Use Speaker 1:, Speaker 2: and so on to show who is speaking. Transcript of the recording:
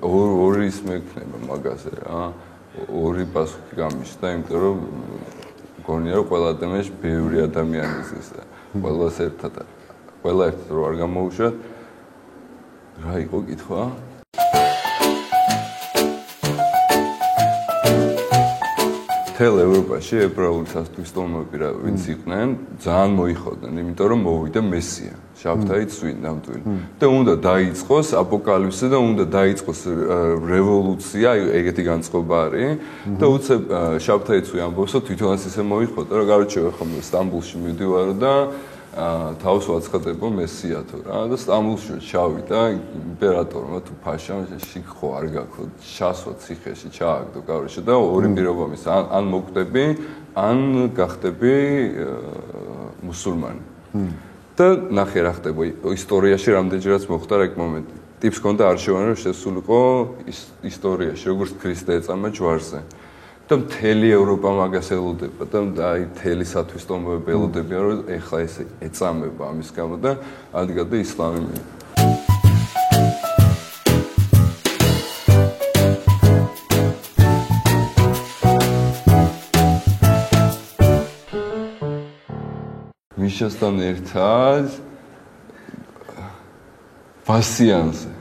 Speaker 1: ორი ის მექნება მაგაზე რა. ორი პასუხი გამიშდა, იმიტომ რომ მგონია რომ ყველა ადამიანში ბევრი ადამიანი ზის და ყველას ერთად რო არ გამოუშვათ. რა იყო კითხვა? მთელ ევროპაში ებრაული სასტუმროები რა ვინც იყვნენ, ძალიან მოიხოდნენ, იმიტომ რომ მოვიდა მესია, შაბთაი წვინ ნამდვილი. და უნდა დაიწყოს აპოკალიფსი და უნდა დაიწყოს რევოლუცია, ეგეთი განწყობა არის. და უცებ შაბთაი წვი ამბობს, რომ თვითონაც ისე მოიხოდა, რომ გარჩევ ხომ სტამბულში მივდივარ და თავს ვაცხადებო მესია თუ რა და სტამბულში ჩავიდა იმპერატორმა თუ ფაშამ შიქ ხო არ გაქვს ჩასვა ციხეში ჩააგდო გავრეშე და ორი პირობა მის ან მოკვდები ან გახდები მუსულმანი და ნახე რა ხდება ისტორიაში რამდენჯერაც მოხდა რა მომენტი ტიპს ჰქონდა არშევანი რომ შესულიყო ისტორიაში როგორც ქრისტე ეწამა ჯვარზე და მთელი ევროპა მაგას ელოდება და აი მთელი სათვისტომოები ელოდებიან რომ ეხლა ეს ეწამება ამის გამო და ადგა და ისლამი მიშასთან ერთად ბასიანზე